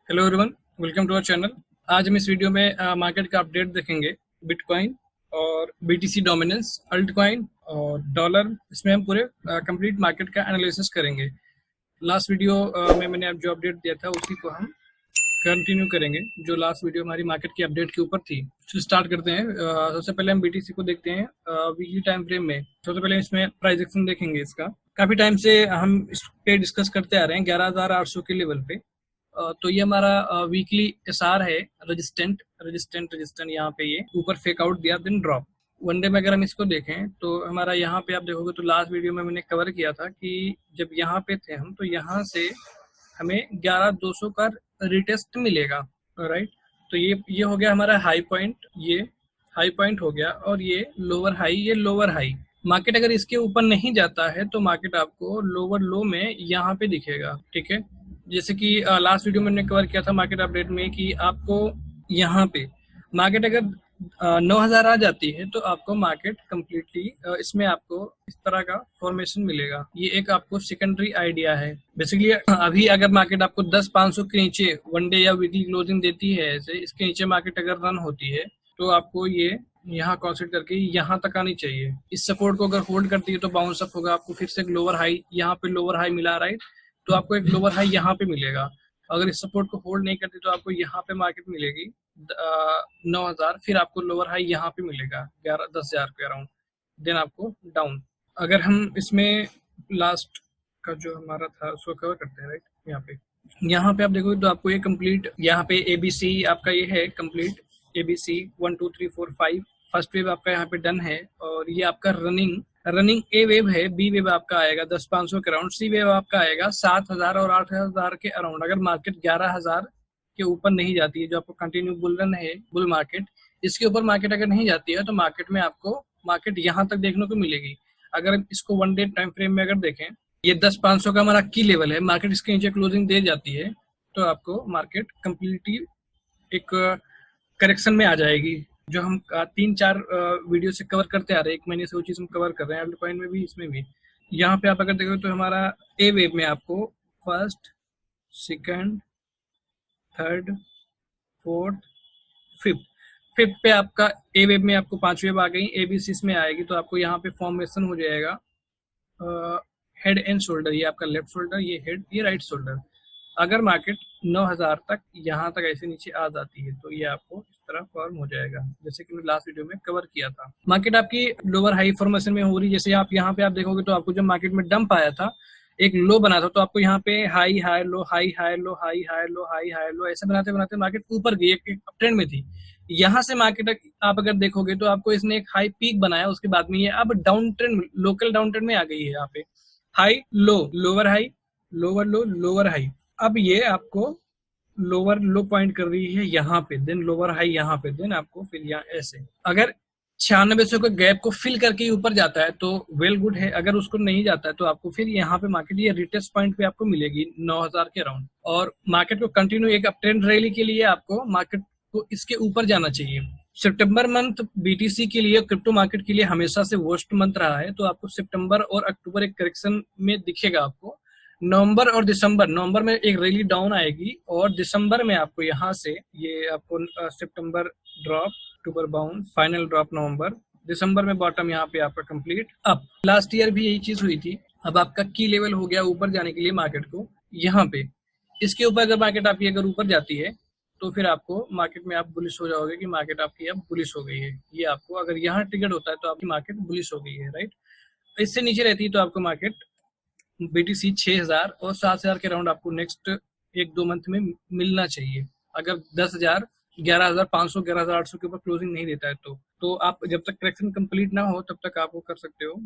Hello everyone, welcome to our channel. आज हम इस वीडियो में मार्केट का अपडेट देखेंगे। बिटकॉइन और बीटीसी डोमिनेंस, अल्ट कॉइन और डॉलर, इसमें हम पूरे कंप्लीट मार्केट का एनालिसिस करेंगे। लास्ट वीडियो में मैंने जो अपडेट दिया था उसी को हम कंटिन्यू करेंगे, जो लास्ट वीडियो हमारी मार्केट की अपडेट के ऊपर थी। तो स्टार्ट करते हैं। सबसे पहले हम बीटीसी को देखते हैं वीकली टाइम फ्रेम में। सबसे पहले इसमें प्राइस एक्शन देखेंगे। इसका काफी टाइम से हम इस पे डिस्कस करते आ रहे हैं 11,800 के लेवल पे। तो ये हमारा वीकली एसआर है। रजिस्टेंट रजिस्टेंट रजिस्टेंट यहाँ पे ये ऊपर फेक आउट दिया, देन ड्रॉप। वनडे में अगर हम इसको देखें तो हमारा यहाँ पे आप देखोगे तो लास्ट वीडियो में मैंने कवर किया था कि जब यहाँ पे थे हम, तो यहाँ से हमें 11,200 का रिटेस्ट मिलेगा, राइट। तो ये हो गया हमारा हाई पॉइंट, ये हाई पॉइंट हो गया, और ये लोअर हाई, ये लोअर हाई। मार्केट अगर इसके ऊपर नहीं जाता है तो मार्केट आपको लोअर लो में यहाँ पे दिखेगा, ठीक है। जैसे कि लास्ट वीडियो में मैंने कवर किया था मार्केट अपडेट में कि आपको यहाँ पे मार्केट अगर 9,000 आ जाती है तो आपको मार्केट कम्प्लीटली इसमें आपको इस तरह का फॉर्मेशन मिलेगा। ये एक आपको सेकेंडरी आइडिया है। बेसिकली अभी अगर मार्केट आपको 10,500 के नीचे वनडे या वीकली क्लोजिंग देती है, ऐसे इसके नीचे मार्केट अगर रन होती है तो आपको ये यहाँ कॉन्सेंट्रेट करके यहाँ तक आनी चाहिए। इस सपोर्ट को अगर होल्ड करती है तो बाउंस अप होगा, आपको फिर से एक लोअर हाई, यहाँ पे लोअर हाई मिला, राइट। तो आपको एक लोअर हाई यहाँ पे मिलेगा। अगर इस सपोर्ट को होल्ड नहीं करती तो आपको यहाँ पे मार्केट मिलेगी 9,000, फिर आपको लोअर हाई यहाँ पे मिलेगा 10,000 के अराउंड, देन आपको डाउन। अगर हम इसमें लास्ट का जो हमारा था उसको कवर करते हैं, राइट। यहाँ पे आप देखोगे तो आपको ये कंप्लीट, यहाँ पे एबीसी आपका ये है कंप्लीट, एबीसी 1 2 3 4 5। फर्स्ट वेव आपका यहाँ पे डन है, और ये आपका रनिंग ए वेव है। बी वेव आपका आएगा 10,500 के अराउंड। सी वेव आपका आएगा 7,000 और 8,000 के अराउंड। अगर मार्केट 11,000 के ऊपर नहीं जाती है, जो आपको कंटिन्यू बुल रन है, बुल मार्केट, इसके ऊपर मार्केट अगर नहीं जाती है तो मार्केट में आपको मार्केट यहाँ तक देखने को मिलेगी। अगर इसको वन डे टाइम फ्रेम में अगर देखें, ये 10,500 का हमारा की लेवल है। मार्केट इसके नीचे क्लोजिंग दे जाती है तो आपको मार्केट कम्प्लीटली एक करेक्शन में आ जाएगी, जो हम 3-4 वीडियो से कवर करते आ रहे हैं। 1 महीने से वो चीज हम कवर कर रहे हैं, अल्ट कॉइन में भी, इसमें भी। यहाँ पे आप अगर देखो तो हमारा ए वेव में आपको first, second, third, fourth, fifth पे आपका ए वेव में आपको 5 वेव आ गई, ए बी सी में आएगी तो आपको यहाँ पे फॉर्मेशन हो जाएगा हेड एंड शोल्डर। ये आपका लेफ्ट शोल्डर, ये हेड, ये राइट शोल्डर। अगर मार्केट 9,000 तक यहाँ तक ऐसे नीचे आ जाती है तो ये आपको इस तरह फॉर्म हो जाएगा, जैसे कि मैं लास्ट वीडियो में कवर किया था। मार्केट आपकी लोअर हाई फॉर्मेशन में हो रही, जैसे आप यहाँ पे आप देखोगे तो आपको जब मार्केट में डंप आया था, एक लो बना था, तो आपको यहाँ पे high high low, high high low, high high low, high high low, ऐसे बनाते बनाते मार्केट ऊपर गई, एक ट्रेंड में थी। यहाँ से मार्केट आप अगर देखोगे तो आपको इसने एक हाई पीक बनाया, उसके बाद में ये अब down trend, local down trend में आ गई है। यहाँ पे high low, lower high, lower लो, लोअर हाई। अब ये आपको लोअर लो पॉइंट कर रही है यहाँ पे, देन लोअर हाई यहाँ पे, देन आपको फिर यहाँ ऐसे अगर 9600 के गैप को फिल करके ऊपर जाता है तो वेल गुड है। अगर उसको नहीं जाता है तो आपको फिर यहाँ पे मार्केट ये रिटेस्ट पॉइंट पे आपको मिलेगी 9,000 के अराउंड। और मार्केट को कंटिन्यू एक अप ट्रेंड रैली के लिए आपको मार्केट को इसके ऊपर जाना चाहिए। सितंबर मंथ बीटीसी के लिए, क्रिप्टो मार्केट के लिए हमेशा से वर्स्ट मंथ रहा है, तो आपको सितंबर और अक्टूबर एक करेक्शन में दिखेगा आपको। नवंबर और दिसंबर, नवंबर में एक रैली डाउन आएगी, और दिसंबर में आपको यहाँ से ये आपको सितंबर ड्रॉप, अक्टूबर बाउंस, फाइनल ड्रॉप नवंबर, दिसंबर में बॉटम यहाँ पे आपका कंप्लीट अप। लास्ट ईयर भी यही चीज हुई थी। अब आपका की लेवल हो गया ऊपर जाने के लिए मार्केट को यहाँ पे। इसके ऊपर अगर मार्केट आपकी अगर ऊपर जाती है तो फिर आपको मार्केट में आप बुलिश हो जाओगे कि मार्केट आपकी अब बुलिश हो गई है। ये आपको अगर यहाँ ट्रिगर होता है तो आपकी मार्केट बुलिश हो गई है, राइट। इससे नीचे रहती है तो आपको मार्केट बीटीसी 6,000 और 7,000 के राउंड आपको नेक्स्ट 1-2 मंथ में मिलना चाहिए। अगर 10,000, 11,500, 11,800 के ऊपर क्लोजिंग नहीं देता है तो आप जब तक करेक्शन कंप्लीट ना हो तब तक आप वो कर सकते हो।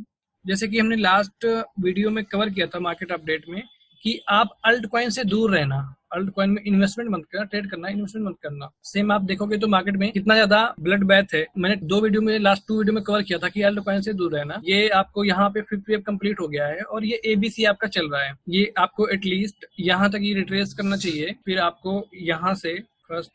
जैसे कि हमने लास्ट वीडियो में कवर किया था मार्केट अपडेट में कि आप अल्ट कॉइन से दूर रहना, अल्ट कॉइन में इन्वेस्टमेंट मत करना, ट्रेड करना, इन्वेस्टमेंट मत करना। सेम आप देखोगे तो मार्केट में कितना ज्यादा ब्लड बैथ है। मैंने 2 वीडियो में, लास्ट 2 वीडियो में कवर किया था कि अल्ट कॉइन से दूर रहना। ये आपको यहाँ पे 5th वेव कंप्लीट हो गया है और ये एबीसी आपका चल रहा है। ये आपको एटलीस्ट यहाँ तक ये रिट्रेस करना चाहिए, फिर आपको यहाँ से फर्स्ट,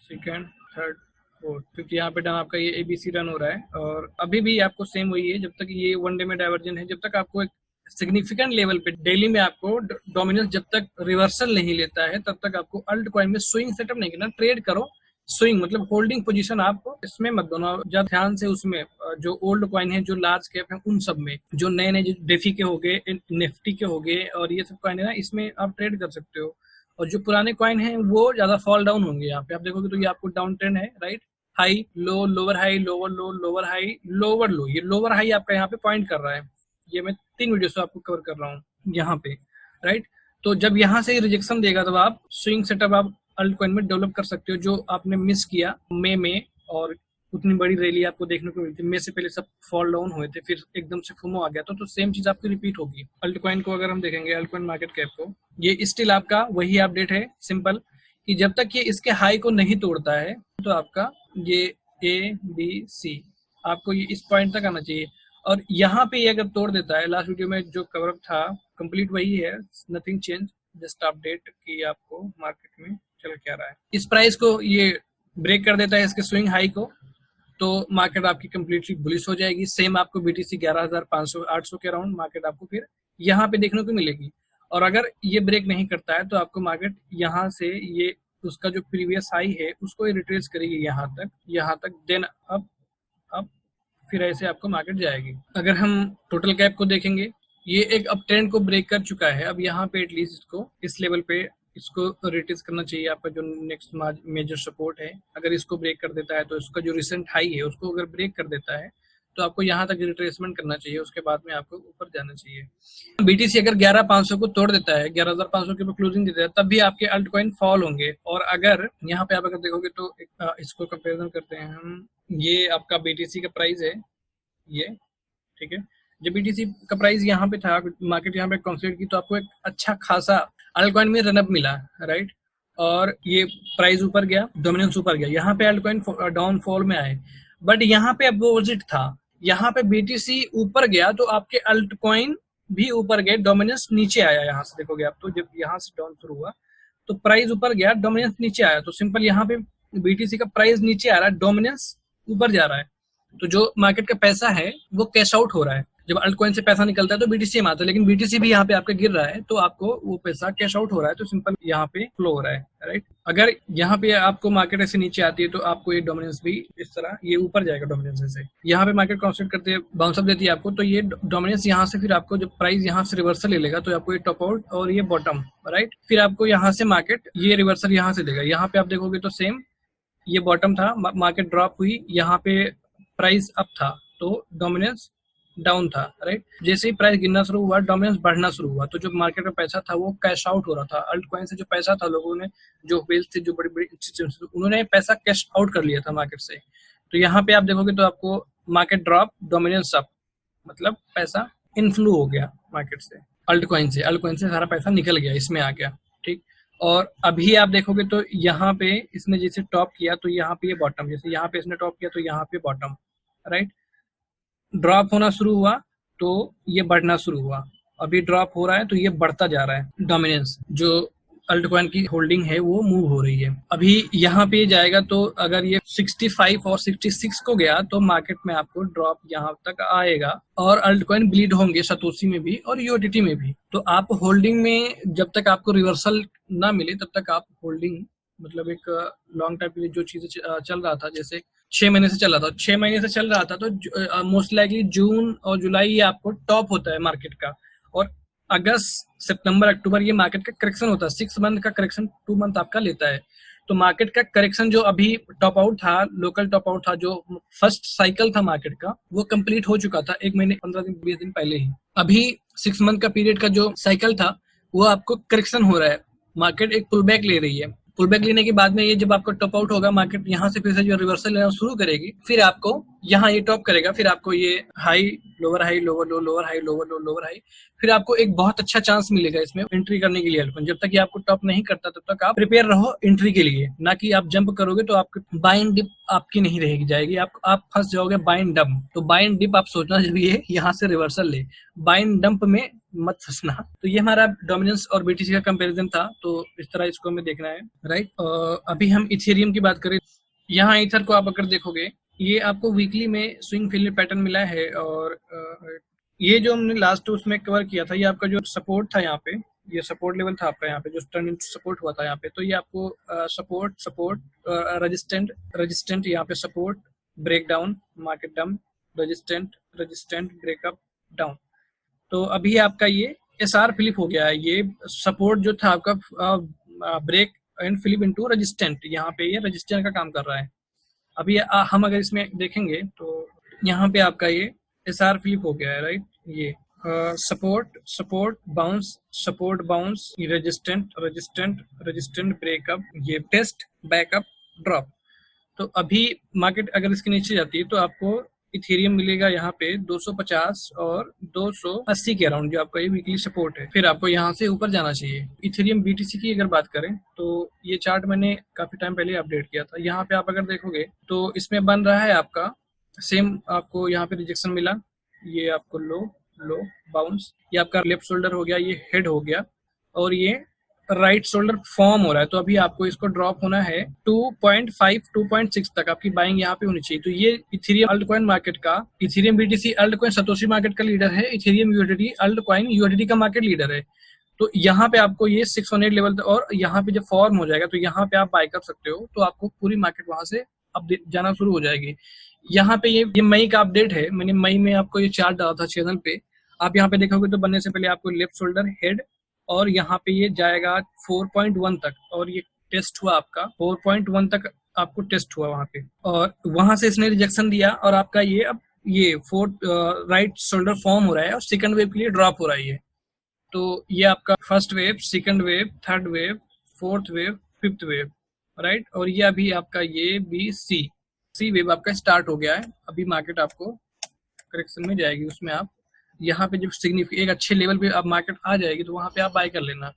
सेकेंड, थर्ड, फोर्थ, क्योंकि यहाँ पे डन आपका ये एबीसी रन हो रहा है। और अभी भी आपको सेम वही है, जब तक ये वन डे में डाइवर्जन है, जब तक आपको एक सिग्निफिकेंट लेवल पे डेली में आपको डोमिनेंस जब तक रिवर्सल नहीं लेता है तब तक आपको अल्ट कॉइन में स्विंग सेटअप नहीं करना। ट्रेड करो, स्विंग मतलब होल्डिंग पोजीशन आप इसमें मत दोना, जब ध्यान से उसमें जो ओल्ड कॉइन है, जो लार्ज कैप है, उन सब में, जो नए नए डेफी के हो गए, निफ्टी के हो गए और ये सब कॉइन है ना, इसमें आप ट्रेड कर सकते हो। और जो पुराने कॉइन है वो ज्यादा फॉल डाउन होंगे। यहाँ पे आप देखोगे तो ये आपको डाउन ट्रेंड है, right, high low, lower high, lower लो, लोअर हाई, लोअर लो, ये लोअर हाई आपका यहाँ पे पॉइंट कर रहा है। ये मैं 3 वीडियो से आपको कवर कर रहा हूँ यहाँ पे, राइट। तो जब यहाँ से रिजेक्शन देगा तब आप स्विंग सेटअप आप अल्ट कॉइन में डेवलप कर सकते हो, जो आपने मिस किया मई में। और उतनी बड़ी रैली आपको देखने को मिलती है, मई से पहले सब फॉल डाउन हुए थे, फिर एकदम से फुमो आ गया तो सेम चीज आपकी रिपीट होगी। अल्ट कॉइन को अगर हम देखेंगे, अल्ट कॉइन मार्केट कैप को, ये स्टिल आपका वही अपडेट है, सिंपल, कि जब तक ये इसके हाई को नहीं तोड़ता है तो आपका ये ABC आपको ये इस पॉइंट तक आना चाहिए। और यहाँ पे ये अगर तोड़ देता है, लास्ट वीडियो में जो कवर अप था कंप्लीट वही है, नथिंग चेंज, जस्ट अपडेट कि आपको मार्केट में चल क्या रहा है। इस प्राइस को ये ब्रेक कर देता है, इसके स्विंग हाई को, तो मार्केट आपकी कंप्लीटली बुलिश हो जाएगी। सेम आपको BTC 11,500 800 के अराउंड मार्केट आपको फिर यहाँ पे देखने को मिलेगी। और अगर ये ब्रेक नहीं करता है तो आपको मार्केट यहाँ से ये उसका जो प्रीवियस हाई है उसको रिट्रेस करेगी यहाँ तक, देन अब फिर ऐसे आपको मार्केट जाएगी। अगर हम टोटल कैप को देखेंगे, ये एक अप ट्रेंड को ब्रेक कर चुका है। अब यहाँ पे एटलीस्ट इसको इस लेवल पे इसको रिट्रेस करना चाहिए। आपका जो नेक्स्ट मेजर सपोर्ट है, अगर इसको ब्रेक कर देता है तो इसका जो रिसेंट हाई है उसको अगर ब्रेक कर देता है तो आपको यहाँ तक रिट्रेसमेंट करना चाहिए, उसके बाद में आपको ऊपर जाना चाहिए। BTC अगर 11,500 को तोड़ देता है, 11,500 के ऊपर क्लोजिंग देता है, तब भी आपके अल्ट कॉइन फॉल होंगे। और अगर यहाँ पे आप अगर देखोगे तो इसको कंपेरिजन करते हैं हम, ये आपका BTC का प्राइस है ये, ठीक है। जब BTC का प्राइस यहाँ पे था, मार्केट यहाँ पे कंसिडर की, तो आपको एक अच्छा खासा अल्ट कॉइन में रनअप मिला, राइट। और ये प्राइस ऊपर गया, डोमिनेंस ऊपर गया, यहाँ पे अल्ट कॉइन डाउनफॉल में आए। बट यहाँ पे अपोजिट था, यहाँ पे BTC ऊपर गया तो आपके अल्ट कॉइन भी ऊपर गए, डोमिनेंस नीचे आया। यहाँ से देखोगे आप तो जब यहाँ से डाउन शुरू हुआ तो प्राइस ऊपर गया, डोमिनेंस नीचे आया। तो सिंपल यहाँ पे BTC का प्राइस नीचे आ रहा है, डोमिनेंस ऊपर जा रहा है। तो जो मार्केट का पैसा है वो कैश आउट हो रहा है। जब अल्ट कॉइन से पैसा निकलता है तो BTC में आता है, लेकिन BTC भी यहाँ पे आपका गिर रहा है तो आपको वो पैसा कैश आउट हो रहा है, तो सिंपल यहाँ पे फ्लो हो रहा है, राइट। अगर यहाँ पे आपको मार्केट ऐसे नीचे आती है तो आपको ये डोमिनेंस भी इस तरह ये ऊपर जाएगा, डोमिनेंस से यहाँ पे मार्केट कॉन्स्टेंट करते हैं, बाउंस अप देती है आपको, तो ये डोमिनेंस यहाँ से फिर आपको जब प्राइस यहाँ से रिवर्सल ले लेगा तो आपको ये टॉप आउट और ये बॉटम, राइट। फिर आपको यहाँ से मार्केट ये रिवर्सल यहाँ से देगा। यहाँ पे आप देखोगे तो सेम ये बॉटम था, मार्केट ड्रॉप हुई, यहाँ पे प्राइस अप था तो डोमिनेंस डाउन था, राइट। जैसे ही प्राइस गिरना शुरू हुआ डोमिनेंस बढ़ना शुरू हुआ, तो जो मार्केट में पैसा था वो कैश आउट हो रहा था। अल्ट कॉइन से जो पैसा था, लोगों ने जो वेल्थ थे, जो बड़ी बड़ी इंस्टीट्यूशन, उन्होंने पैसा कैश आउट कर लिया था मार्केट से। तो यहाँ पे आप देखोगे तो आपको मार्केट ड्रॉप, डोमिनेंस अप, मतलब पैसा इनफ्लो हो गया मार्केट से, अल्ट कॉइन से सारा पैसा निकल गया, इसमें आ गया, ठीक। और अभी आप देखोगे तो यहाँ पे इसने जैसे टॉप किया तो यहाँ पे ये बॉटम, जैसे यहाँ पे इसने टॉप किया तो यहाँ पे बॉटम, राइट। ड्रॉप होना शुरू हुआ तो ये बढ़ना शुरू हुआ, अभी ड्रॉप हो रहा है तो ये बढ़ता जा रहा है। डोमिनेंस जो अल्ट कॉइन की होल्डिंग है वो मूव हो रही है। अभी यहाँ पे जाएगा तो अगर ये 65 और 66 को गया तो मार्केट में आपको ड्रॉप यहाँ तक आएगा और अल्ट कॉइन ब्लीड होंगे सतोशी में भी और USDT में भी। तो आप होल्डिंग में जब तक आपको रिवर्सल ना मिले तब तक आप होल्डिंग, मतलब एक लॉन्ग टाइम के लिए जो चीजें चल रहा था, जैसे 6 महीने से चल रहा था तो मोस्ट लाइकली जून और जुलाई आपको टॉप होता है मार्केट का, और अगस्त, सितंबर, अक्टूबर ये मार्केट का करेक्शन होता है। 6 मंथ का करेक्शन 2 मंथ आपका लेता है। तो मार्केट का करेक्शन जो अभी टॉप आउट था, लोकल टॉप आउट था, जो फर्स्ट साइकिल था मार्केट का, वो कंप्लीट हो चुका था 1 महीने 15 दिन 20 दिन पहले ही। अभी 6 मंथ का पीरियड का जो साइकिल था वो आपको करेक्शन हो रहा है, मार्केट एक पुल बैक ले रही है। पुल बैक लेने के बाद में ये जब आपको टॉप आउट होगा, मार्केट यहाँ से फिर से जो रिवर्सल लेना शुरू करेगी, फिर आपको यहाँ ये टॉप करेगा, फिर आपको ये हाई, लोअर हाई, लोअर लो, लोअर हाई, लोअर लो, लोअर हाई, फिर आपको एक बहुत अच्छा चांस मिलेगा इसमें एंट्री करने के लिए। जब तक ये आपको टॉप नहीं करता तब तक आप प्रिपेयर रहो एंट्री के लिए, ना कि आप जंप करोगे तो आपकी बाय एंड डिप आपकी नहीं रहेगी, जाएगी, आप फंस जाओगे बाय एंड डंप। तो बाय एंड डिप आप सोचना जब ये यहाँ से रिवर्सल ले, बाय एंड डंप में मत फंसना। तो ये हमारा डोमिनेंस और BTC का कंपैरिजन था, तो इस तरह इसको हमें देखना है, राइट। अभी हम इथेरियम की बात करें, यहाँ ईथर को आप अगर देखोगे ये आपको वीकली में स्विंग फेलियर पैटर्न मिला है और ये जो हमने लास्ट उसमें कवर किया था, ये आपका जो सपोर्ट था यहाँ पे, ये सपोर्ट लेवल था आपका यहाँ पे जो टर्न इनटू सपोर्ट हुआ था यहाँ पे, तो ये आपको सपोर्ट सपोर्ट रेजिस्टेंट रेजिस्टेंट, यहाँ पे support break down market down, resistant resistant breakup down. तो अभी आपका ये एसआर फ्लिप हो गया है। ये सपोर्ट जो था आपका break and flip into resistant, यहाँ पे ये रेजिस्टेंट का काम कर रहा है। अभी हम अगर इसमें देखेंगे तो यहाँ पे आपका ये एसआर फ्लिप हो गया है, राइट। ये support support bounce support bounce, resistant resistant resistant breakup, ये टेस्ट बैकअप ड्रॉप। तो अभी मार्केट अगर इसके नीचे जाती है तो आपको इथेरियम मिलेगा यहाँ पे 250 और 280 के अराउंड, जो आपका ये वीकली सपोर्ट है। फिर आपको यहाँ से ऊपर जाना चाहिए। इथेरियम बीटीसी की अगर बात करें तो ये चार्ट मैंने काफी टाइम पहले अपडेट किया था। यहाँ पे आप अगर देखोगे तो इसमें बन रहा है आपका सेम, आपको यहाँ पे रिजेक्शन मिला, ये आपको लो लो बाउंस, ये आपका लेफ्ट शोल्डर हो गया, ये हेड हो गया, और ये राइट शोल्डर फॉर्म हो रहा है। तो अभी आपको इसको ड्रॉप होना है 2.5 2.6 तक, आपकी बाइंग यहाँ पे होनी चाहिए। तो ये इथेरियम अल्ट कॉइन मार्केट का, Ethereum BTC alt coin satoshi market का लीडर है, Ethereum USD alt coin USD का मार्केट लीडर है। तो यहाँ पे आपको ये 618 लेवल और यहाँ पे जब फॉर्म हो जाएगा तो यहाँ पे आप बाय कर सकते हो। तो आपको पूरी मार्केट वहां से अब जाना शुरू हो जाएगी। यहाँ पे ये मई का अपडेट है, मैंने मई में आपको ये चार्ट डाला था चैनल पे। आप यहाँ पे देखोगे तो बनने से पहले आपको लेफ्ट शोल्डर हेड, और यहाँ पे ये जाएगा 4.1 तक, और ये टेस्ट हुआ आपका 4.1 तक, आपको टेस्ट हुआ वहां पे, और वहां से इसने रिजेक्शन दिया, और आपका ये अब ये राइट शोल्डर फॉर्म हो रहा है और सेकंड वेव के लिए ड्रॉप हो रहा है ये। तो ये आपका first wave, second wave, third wave, fourth wave, fifth wave, right. और ये अभी आपका ये बी सी वेव आपका स्टार्ट हो गया है। अभी मार्केट आपको करेक्शन में जाएगी, उसमें आप यहाँ पे जब सिग्निफिकेंट एक अच्छे लेवल पे आप मार्केट आ जाएगी तो वहां पे आप बाय कर लेना।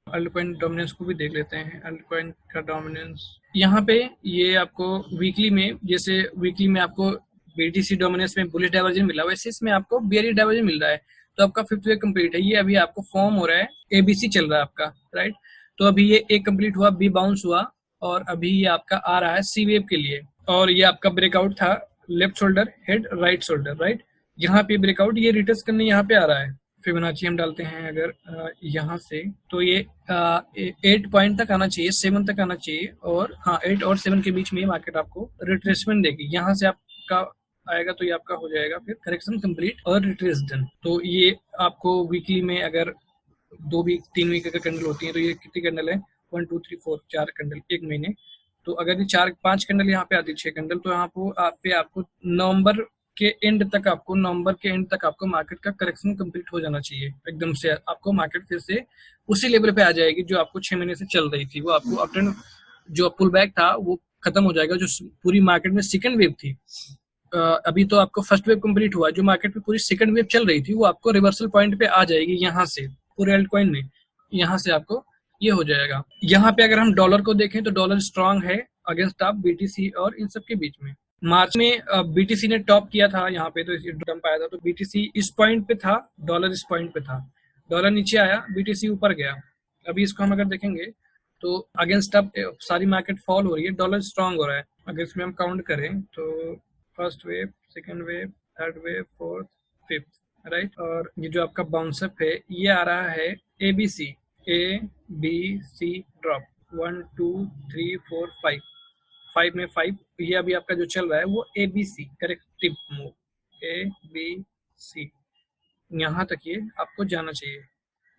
अल्ट कॉइन डोमिनेंस को भी देख लेते हैं। अल्ट कॉइन का डोमिनेंस यहाँ पे ये आपको वीकली में, जैसे वीकली में आपको बीटीसी डोमिनेंस में बुलिश डाइवर्जन मिला, वैसे इसमें आपको बेयरिश डाइवर्जन मिल रहा है। तो आपका फिफ्थ वेव कंप्लीट है, ये अभी आपको फॉर्म हो रहा है, एबीसी चल रहा है आपका, राइट। तो अभी ये ए कंप्लीट हुआ, बी बाउंस हुआ, और अभी ये आपका आ रहा है सी वेव के लिए, और ये आपका ब्रेकआउट था left shoulder head right shoulder, right. यहाँ पे ब्रेकआउट ये रिटेस्ट करने यहाँ पे आ रहा है। फिबोनाची हम डालते हैं अगर यहाँ से, तो ये 8 पॉइंट तक आना चाहिए, 7 तक आना चाहिए, और हाँ 8 और 7 के बीच में मार्केट आपको रिट्रेसमेंट देगी। यहाँ से आपका आएगा तो ये आपका हो जाएगा फिर करेक्शन कंप्लीट और रिट्रेस डन। तो ये आपको वीकली में अगर 2 वीक 3 वीक अगर कैंडल होती है तो ये कितनी कैंडल है, 1 2 3 4 4 कैंडल एक महीने। तो अगर ये 4-5 कैंडल यहाँ पे आती है, 6 कैंडल, तो यहाँ पे आपको नवंबर के एंड तक आपको मार्केट का करेक्शन कंप्लीट हो जाना चाहिए। एकदम से आपको मार्केट फिर से उसी लेवल पे आ जाएगी जो आपको 6 महीने से चल रही थी। वो आपको अपट्रेंड जो पुल बैक था वो खत्म हो जाएगा, जो पूरी मार्केट में सेकंड वेव थी। अभी तो आपको फर्स्ट वेव कंप्लीट हुआ, जो मार्केट में पूरी सेकंड वेव चल रही थी वो आपको रिवर्सल पॉइंट पे आ जाएगी यहाँ से, पूरे अल्ट कॉइन में यहाँ से आपको ये हो जाएगा। यहाँ पे अगर हम डॉलर को देखें तो डॉलर स्ट्रांग है अगेंस्ट आप बीटीसी और इन सब के बीच में। मार्च में बीटीसी ने टॉप किया था यहाँ पे, तो डंप आया था, तो बीटीसी इस पॉइंट पे था, डॉलर इस पॉइंट पे था, डॉलर नीचे आया, बीटीसी ऊपर गया। अभी इसको हम अगर देखेंगे तो अगेंस्ट अब सारी मार्केट फॉल हो रही है, डॉलर स्ट्रांग हो रहा है। अगर इसमें हम काउंट करें तो first wave, second wave, third wave, fourth, fifth, right. और ये जो आपका बाउंसअप है ये आ रहा है ABC, A B C drop, 1 2 3 4 5 में 5, ये अभी आपका जो चल रहा है वो A B C corrective move, A B C, यहाँ तक ये आपको जाना चाहिए।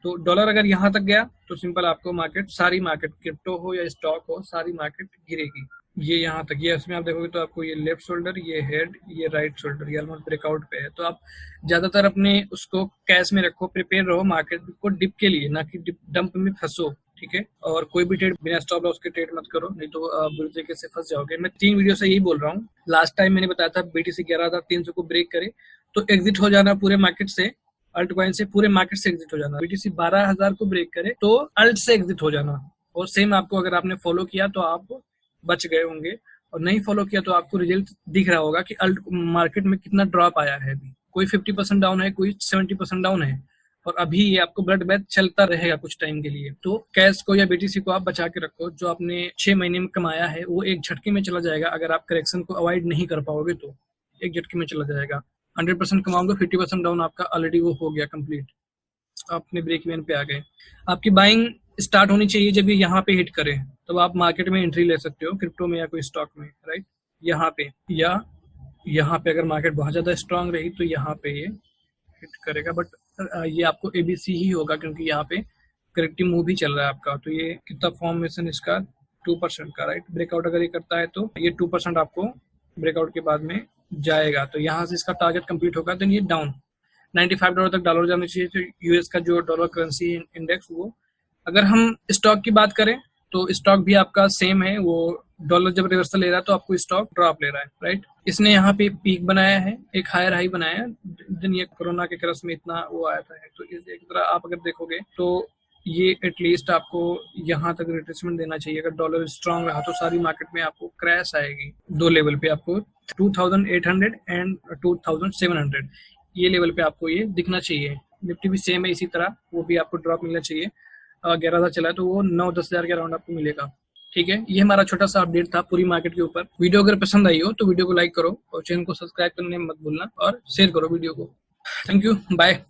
तो डॉलर अगर यहाँ तक गया तो सिंपल आपको मार्केट, सारी मार्केट क्रिप्टो हो या स्टॉक हो, सारी मार्केट गिरेगी। ये यहाँ तक, ये इसमें आप देखोगे तो आपको ये लेफ्ट शोल्डर, ये हेड, ये राइट शोल्डर, ये ऑलमोस्ट ब्रेकआउट पे है। तो आप ज्यादातर अपने उसको कैश में रखो, प्रिपेयर रहो मार्केट को डिप के लिए, ना कि डंप में फंसो, ठीक है। और कोई भी ट्रेड बिना स्टॉप लॉस के ट्रेड मत करो, नहीं तो बुरी तरीके से फंस जाओगे। मैं 3 वीडियो से यही बोल रहा हूँ। लास्ट टाइम मैंने बताया था बीटीसी 11,300 को ब्रेक करे तो एग्जिट हो जाना पूरे मार्केट से, अल्ट कॉइन से, पूरे मार्केट से एग्जिट हो जाना। बीटीसी 12,000 को ब्रेक करे तो अल्ट से एग्जिट हो जाना। और सेम आपको अगर आपने फॉलो किया तो आप बच गए होंगे, और नहीं फॉलो किया तो आपको रिजल्ट दिख रहा होगा कि अल्ट मार्केट में कितना ड्रॉप आया है। अभी कोई 50% डाउन है, कोई 70% डाउन है, और अभी ये आपको ब्लड बैथ चलता रहेगा कुछ टाइम के लिए। तो कैश को या बीटीसी को आप बचा के रखो, जो आपने 6 महीने में कमाया है वो एक झटके में चला जाएगा। अगर आप करेक्शन को अवॉइड नहीं कर पाओगे तो एक झटके में चला जाएगा। 100% कमाओगे, 50% डाउन आपका ऑलरेडी वो हो गया कंप्लीट, आप अपने ब्रेक इवन पे आ गए। आपकी बाइंग स्टार्ट होनी चाहिए जब ये यहाँ पे हिट करे, तब आप मार्केट में एंट्री ले सकते हो क्रिप्टो में या कोई स्टॉक में, राइट। यहाँ पे या यहाँ पे अगर मार्केट बहुत ज्यादा स्ट्रांग रही तो यहाँ पे ये हिट करेगा, बट ये आपको एबीसी ही होगा क्योंकि यहाँ पे करेक्टिव मूव ही चल रहा है आपका। तो ये कितना फॉर्मेशन इसका 2% का, राइट। ब्रेकआउट अगर ये करता है तो ये 2% आपको ब्रेकआउट के बाद में जाएगा, तो यहाँ से इसका टारगेट कंप्लीट होगा। तो ये डाउन $95 तक डॉलर जाना चाहिए। तो यूएस का जो डॉलर करेंसी इंडेक्स, वो अगर हम स्टॉक की बात करें तो स्टॉक भी आपका सेम है, वो डॉलर जब रिवर्सल ले रहा है तो आपको स्टॉक ड्रॉप ले रहा है, राइट। इसने यहाँ पे पीक बनाया है, एक हायर हाई बनाया है, दिन ये कोरोना के क्रस में इतना वो आया था। तो इस एक तरह आप अगर देखोगे तो ये एटलीस्ट आपको यहाँ तक रिट्रेसमेंट देना चाहिए। अगर डॉलर स्ट्रांग रहा तो सारी मार्केट में आपको क्रैश आएगी। दो लेवल पे आपको 2800 एंड 2700 ये लेवल पे आपको ये दिखना चाहिए। निफ्टी भी सेम है इसी तरह, वो भी आपको ड्रॉप मिलना चाहिए। 11,000 चला है तो वो 9-10 हज़ार के अराउंड आपको मिलेगा, ठीक है। ये हमारा छोटा सा अपडेट था पूरी मार्केट के ऊपर। वीडियो अगर पसंद आई हो तो वीडियो को लाइक करो और चैनल को सब्सक्राइब करने मत भूलना और शेयर करो वीडियो को। Thank you, bye.